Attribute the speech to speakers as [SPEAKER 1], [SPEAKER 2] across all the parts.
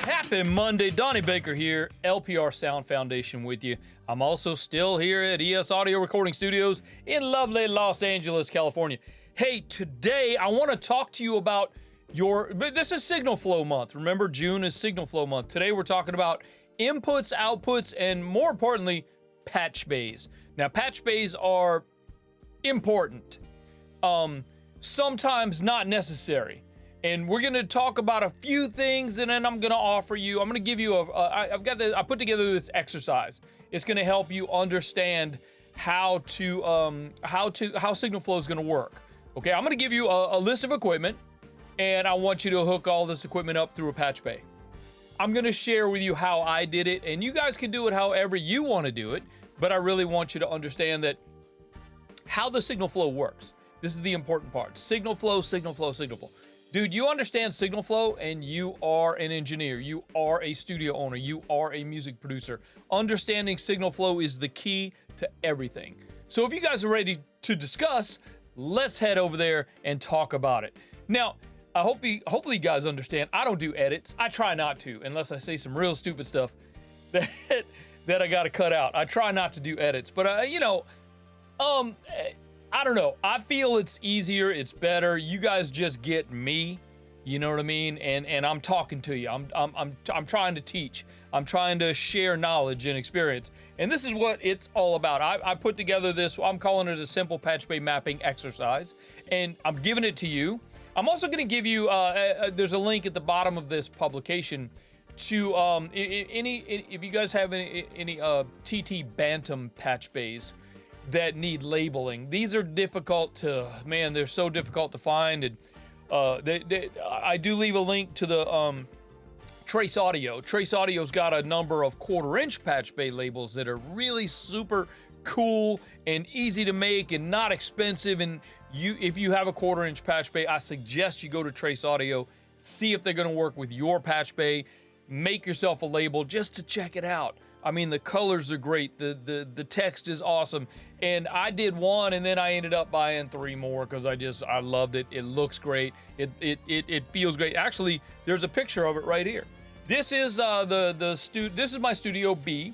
[SPEAKER 1] Happy Monday. Donnie Baker here, LPR Sound Foundation with you. I'm also still here at ES Audio Recording Studios in lovely Los Angeles, California. Hey, today I want to talk to you about this is Signal Flow Month. Remember, June is Signal Flow Month. Today we're talking about inputs, outputs, and more importantly, patch bays. Now, patch bays are important, sometimes not necessary. And we're going to talk about a few things, and then I'm going to give you I put together this exercise. It's going to help you understand how Signal Flow is going to work. Okay, I'm going to give you a list of equipment, and I want you to hook all this equipment up through a patch bay. I'm going to share with you how I did it, and you guys can do it however you want to do it, but I really want you to understand that how the Signal Flow works. This is the important part. Signal flow, signal flow, signal flow. Dude, you understand signal flow, and you are an engineer. You are a studio owner. You are a music producer. Understanding signal flow is the key to everything. So if you guys are ready to discuss, let's head over there and talk about it. Now, hopefully you guys understand, I don't do edits. I try not to, unless I say some real stupid stuff that I got to cut out. I try not to do edits, but I don't know. I feel it's easier. It's better. You guys just get me. You know what I mean? And I'm talking to you. I'm trying to teach. I'm trying to share knowledge and experience. And this is what it's all about. I put together this. I'm calling it a simple patch bay mapping exercise, and I'm giving it to you. I'm also going to give you. There's a link at the bottom of this publication to if you guys have any TT Bantam patch bays that need labeling. These are they're so difficult to find. And I do leave a link to the Trace Audio. Trace Audio's got a number of 1/4-inch patch bay labels that are really super cool and easy to make and not expensive. And if you have a 1/4-inch patch bay, I suggest you go to Trace Audio, see if they're gonna work with your patch bay, make yourself a label just to check it out. I mean, the colors are great. The text is awesome. And I did one, and then I ended up buying 3 more because I loved it. It looks great. It feels great. Actually, there's a picture of it right here. This is this is my Studio B.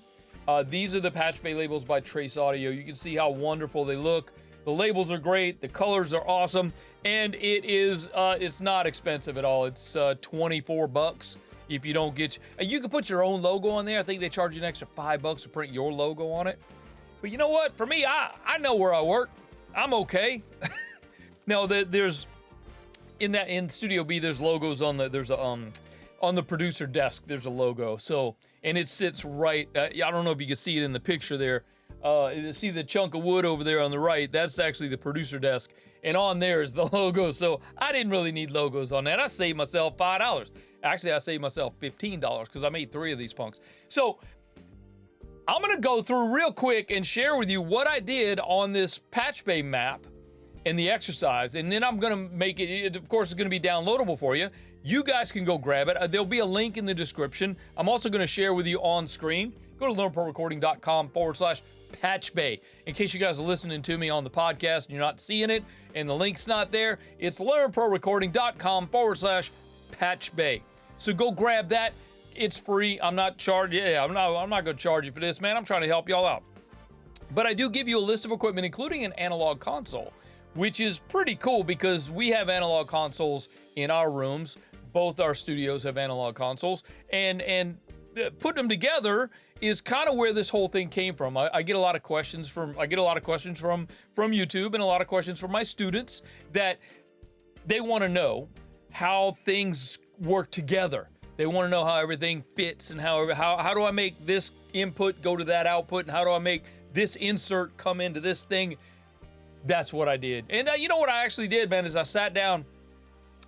[SPEAKER 1] These are the patch bay labels by Trace Audio. You can see how wonderful they look. The labels are great. The colors are awesome, and it's not expensive at all. It's $24. If you don't you can put your own logo on there. I think they charge you an extra $5 to print your logo on it. But you know what? For me, I know where I work. I'm okay. Now there's in Studio B, there's logos on the producer desk. There's a logo. So, and it sits right. I don't know if you can see it in the picture there. See the chunk of wood over there on the right? That's actually the producer desk, and on there is the logo. So I didn't really need logos on that. I saved myself $5. Actually, I saved myself $15 because I made 3 of these punks. So I'm gonna go through real quick and share with you what I did on this patch bay map and the exercise, and then I'm gonna make it. Of course, it's gonna be downloadable for you. You guys can go grab it. There'll be a link in the description. I'm also gonna share with you on screen. Go to learnprorecording.com/patch bay. In case you guys are listening to me on the podcast and you're not seeing it and the link's not there, it's learnprorecording.com/patch bay. So go grab that. It's free. I'm not charged. I'm not going to charge you for this, man. I'm trying to help y'all out. But I do give you a list of equipment, including an analog console, which is pretty cool because we have analog consoles in our rooms. Both our studios have analog consoles, and putting them together is kind of where this whole thing came from. I get a lot of questions from YouTube, and a lot of questions from my students that they want to know how things work together. They want to know how everything fits, and how do I make this input go to that output, and how do I make this insert come into this thing. That's what I did. And you know what I actually did, man, is I sat down,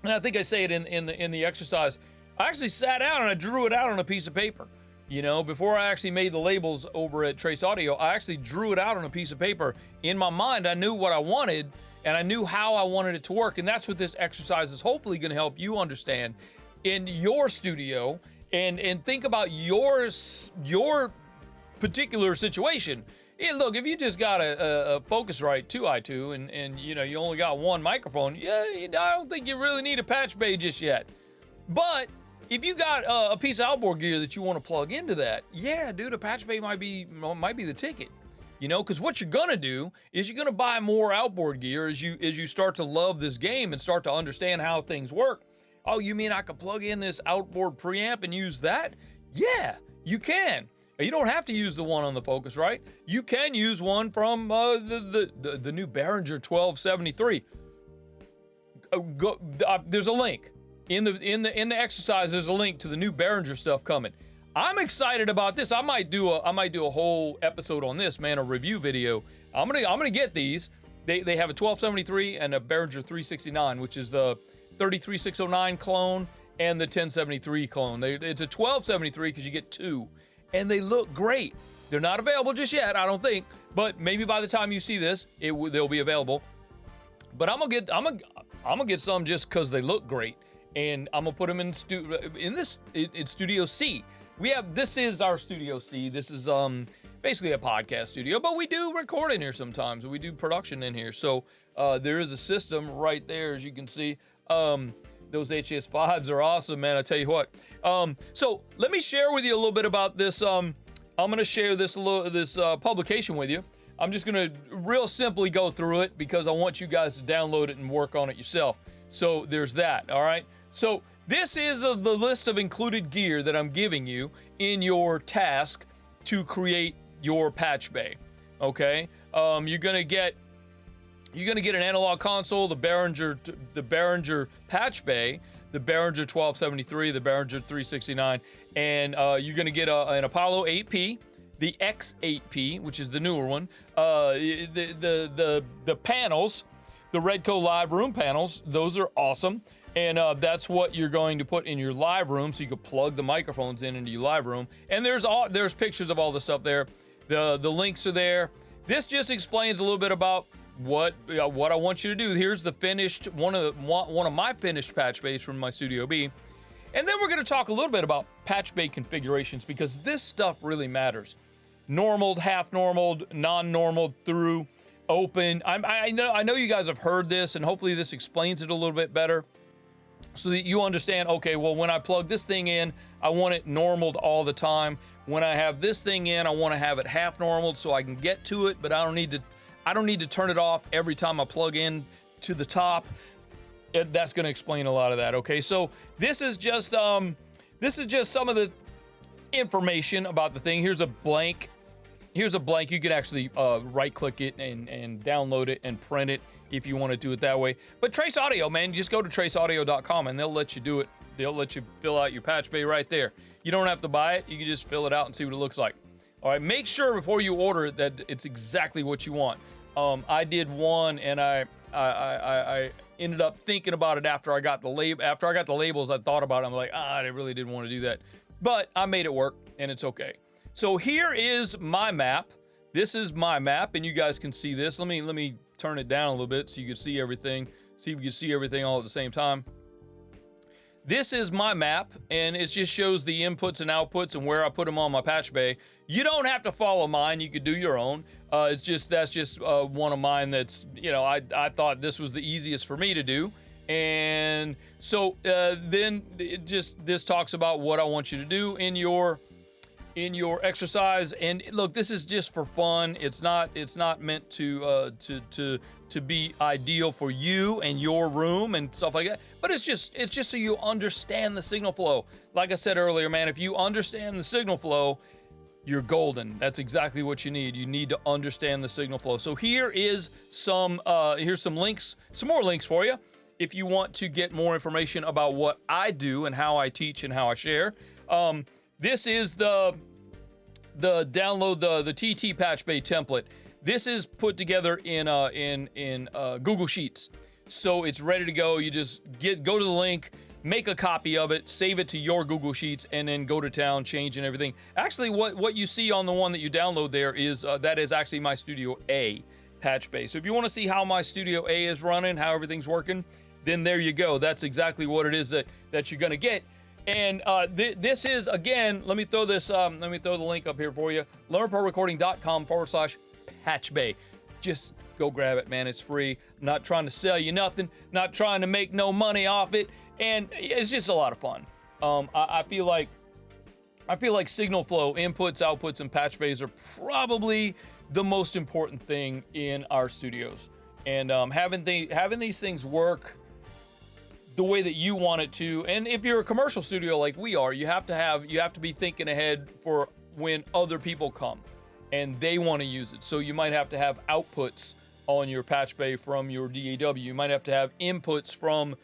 [SPEAKER 1] and I think I say it in the exercise. I actually sat down and I drew it out on a piece of paper. You know, before I actually made the labels over at Trace Audio, I actually drew it out on a piece of paper. In my mind, I knew what I wanted, and I knew how I wanted it to work. And that's what this exercise is hopefully going to help you understand in your studio, and think about your particular situation. look, if you just got a Focusrite 2i2 and you only got one microphone, I don't think you really need a patch bay just yet. But if you got a piece of outboard gear that you want to plug into that, yeah, dude, a patch bay might be the ticket. Because what you're gonna do is you're gonna buy more outboard gear as you start to love this game and start to understand how things work. Oh, you mean I could plug in this outboard preamp and use that? Yeah, you can. You don't have to use the one on the Focusrite. You can use one from the new Behringer 1273. There's a link in the exercise. There's a link to the new Behringer stuff coming. I'm excited about this. I might do a whole episode on this, man, a review video. I'm gonna get these. They have a 1273 and a Behringer 369, which is the 33609 clone and the 1073 clone. It's a 1273 because you get two, and they look great. They're not available just yet, I don't think, but maybe by the time you see this, they'll be available. But I'm gonna get some just because they look great, and I'm gonna put them in Studio C. This is our Studio C. This is basically a podcast studio, but we do record in here sometimes. We do production in here. So there is a system right there, as you can see. Those HS5s are awesome, man. I tell you what. So let me share with you a little bit about this. I'm going to share this publication with you. I'm just going to real simply go through it because I want you guys to download it and work on it yourself. So there's that. All right. So this is the list of included gear that I'm giving you in your task to create your patch bay. Okay. You're gonna get an analog console, the Behringer patch bay, the Behringer 1273, the Behringer 369, and you're gonna get an Apollo 8P, the X8P, which is the newer one. The panels, the Redco Live Room panels, those are awesome. And that's what you're going to put in your live room, so you can plug the microphones into your live room. And there's pictures of all the stuff there. The links are there. This just explains a little bit about what I want you to do. Here's the finished one of my finished patch bays from my Studio B. And then we're going to talk a little bit about patch bay configurations because this stuff really matters. Normaled, half normaled, non-normaled, through, open. I know you guys have heard this, and hopefully this explains it a little bit better, so that you understand, okay, well, when I plug this thing in, I want it normaled all the time. When I have this thing in, I want to have it half normaled so I can get to it, but I don't need to turn it off every time I plug in to the top. That's going to explain a lot of that, okay? So this is just some of the information about the thing. Here's a blank. You can actually right-click it and download it and print it if you want to do it that way. But Trace Audio, man, just go to traceaudio.com and they'll let you do it. They'll let you fill out your patch bay right there. You don't have to buy it. You can just fill it out and see what it looks like. All right, make sure before you order it that it's exactly what you want. I did one, and I ended up thinking about it after I got the labels. I thought about it. I'm like, I really didn't want to do that, but I made it work, and it's okay. So here is my map. This is my map, and you guys can see this. Let me turn it down a little bit so you can see everything. See if you can see everything all at the same time. This is my map, and it just shows the inputs and outputs and where I put them on my patch bay. You don't have to follow mine. You could do your own. That's just one of mine that's, I thought this was the easiest for me to do. And so then this talks about what I want you to do in your exercise. And look, this is just for fun. It's not meant to be ideal for you and your room and stuff like that. But it's just so you understand the signal flow. Like I said earlier, man, if you understand the signal flow, you're golden. That's exactly what you need. You need to understand the signal flow. So here's some links, some more links for you if you want to get more information about what I do and how I teach and how I share. This is the download the TT Patch Bay template. This is put together in Google Sheets, so it's ready to go. You just go to the link, make a copy of it, save it to your Google Sheets, and then go to town, change and everything. Actually, what you see on the one that you download there is that is actually my Studio A patch bay. So if you want to see how my Studio A is running, how everything's working, then there you go. That's exactly what it is that you're gonna get. And this is, again, let me throw the link up here for you, learnprorecording.com/ Patch Bay. Just go grab it, man. It's free. I'm not trying to sell you nothing, not trying to make no money off it, and it's just a lot of fun. I feel like signal flow, inputs, outputs, and patch bays are probably the most important thing in our studios. And having these things work the way that you want it to. And if you're a commercial studio like we are, you have to be thinking ahead for when other people come and they want to use it. So you might have to have outputs on your patch bay from your DAW. You might have to have inputs from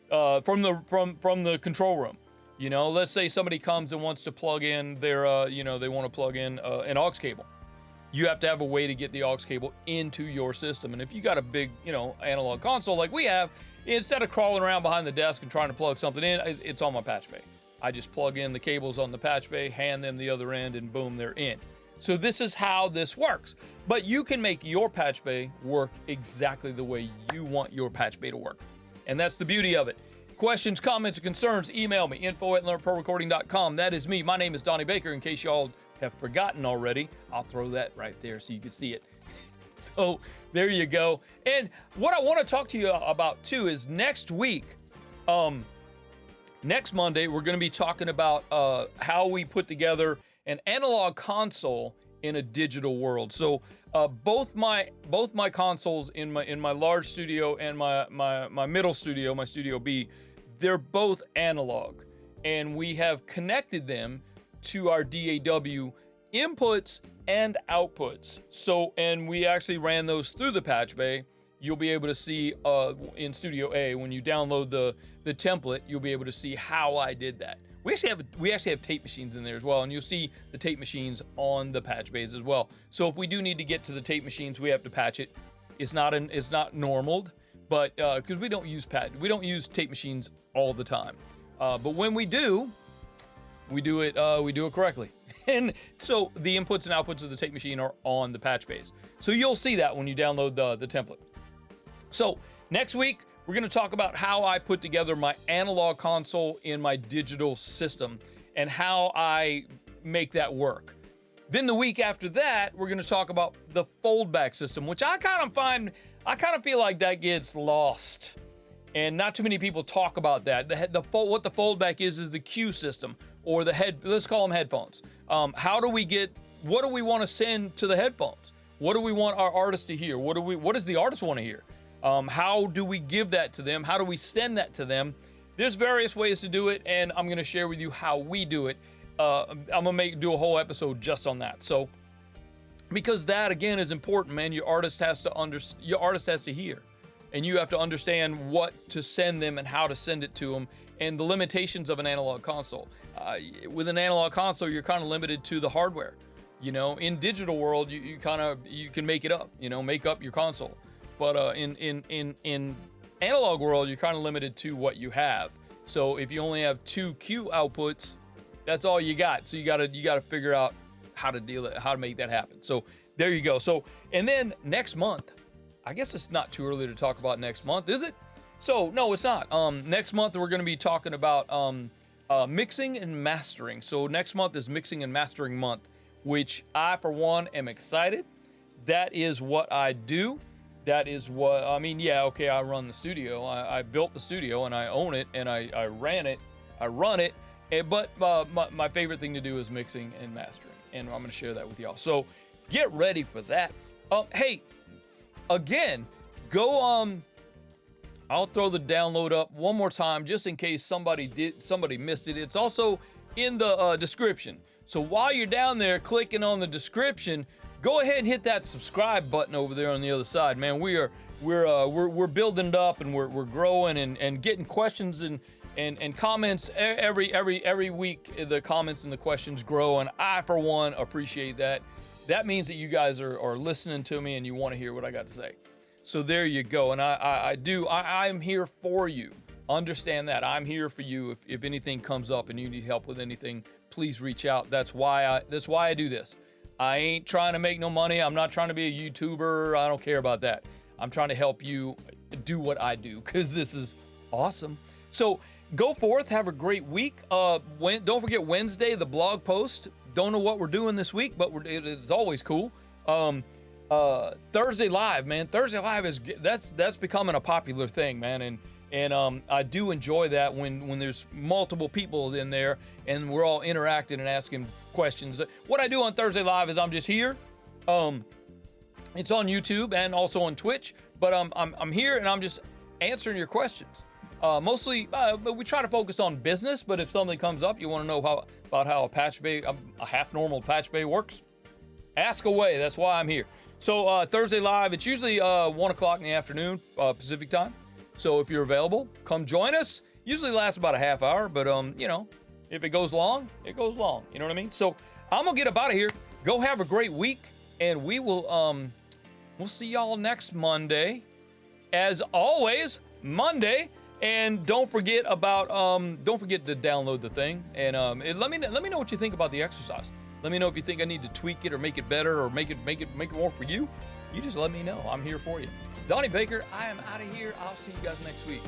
[SPEAKER 1] the control room. You know, let's say somebody comes and wants to plug in their, they want to plug in an aux cable. You have to have a way to get the aux cable into your system. And if you got a big, analog console like we have, instead of crawling around behind the desk and trying to plug something in, it's on my patch bay. I just plug in the cables on the patch bay, hand them the other end, and boom, they're in. So this is how this works. But you can make your patch bay work exactly the way you want your patch bay to work. And that's the beauty of it. Questions, comments, or concerns, email me, info@learnprorecording.com. That is me. My name is Donnie Baker, in case y'all have forgotten already. I'll throw that right there so you can see it. So there you go. And what I want to talk to you about too is next week, next Monday, we're going to be talking about how we put together an analog console in a digital world. So both my consoles in my large studio and my middle studio, my Studio B, they're both analog, and we have connected them to our DAW inputs and outputs. So, and we actually ran those through the patch bay. You'll be able to see in Studio A, when you download the template, you'll be able to see how I did that. We actually have tape machines in there as well, and you'll see the tape machines on the patch bays as well. So if we do need to get to the tape machines, we have to patch it. It's not normaled, but because we don't use tape machines all the time. But when we do it correctly. And so the inputs and outputs of the tape machine are on the patch bays. So you'll see that when you download the template. So next week, we're going to talk about how I put together my analog console in my digital system and how I make that work. Then the week after that, we're going to talk about the foldback system, which I kind of feel like that gets lost. And not too many people talk about that. What the foldback is the cue system, or let's call them headphones. What do we want to send to the headphones? What do we want our artists to hear? What does the artist want to hear? How do we give that to them? How do we send that to them? There's various ways to do it, and I'm going to share with you how we do it. I'm going to do a whole episode just on that. So, because that again is important, man. Your artist has to hear, and you have to understand what to send them and how to send it to them, and the limitations of an analog console. With an analog console, you're kind of limited to the hardware. In digital world, you can make it up. Make up your console. But in analog world, you're kind of limited to what you have. So if you only have 2 cue outputs, that's all you got. So you gotta figure out how to make that happen. So there you go. So, and then next month, I guess it's not too early to talk about next month, is it? So no, it's not. Next month we're going to be talking about mixing and mastering. So next month is mixing and mastering month, which I, for one, am excited. That is what I do. That is what, I run the studio. I built the studio and I own it and I ran it. I run it. But my favorite thing to do is mixing and mastering. And I'm going to share that with y'all. So get ready for that. Hey, again, go I'll throw the download up one more time just in case somebody missed it. It's also in the description. So while you're down there clicking on the description, go ahead and hit that subscribe button over there on the other side, man. We're building it up and we're growing and getting questions and comments every week. The comments and the questions grow, and I, for one, appreciate that. That means that you guys are listening to me and you want to hear what I got to say. So there you go. And I'm here for you. Understand that. I'm here for you. If anything comes up and you need help with anything, please reach out. That's why I do this. I ain't trying to make no money. I'm not trying to be a YouTuber. I don't care about that. I'm trying to help you do what I do, because this is awesome. So go forth. Have a great week. Don't forget Wednesday, the blog post. Don't know what we're doing this week, but it's always cool. Thursday Live, man. Thursday Live that's becoming a popular thing, man, and I do enjoy that when there's multiple people in there and we're all interacting and asking questions. What I do on Thursday Live is I'm just here. It's on YouTube and also on Twitch, but I'm here and I'm just answering your questions. Mostly, but we try to focus on business. But if something comes up, you want to know about how a patch bay, a half normal patch bay works, ask away. That's why I'm here. So Thursday Live, it's usually 1 o'clock in the afternoon Pacific time. So if you're available, come join us. Usually lasts about a half hour, but you know, if it goes long, it goes long. You know what I mean? So I'm gonna get up out of here. Go have a great week, and we will we'll see y'all next Monday. As always, Monday. And don't forget to download the thing, and let me know what you think about the exercise. Let me know if you think I need to tweak it or make it better or make it more for you. You just let me know. I'm here for you. Donnie Baker, I am out of here. I'll see you guys next week.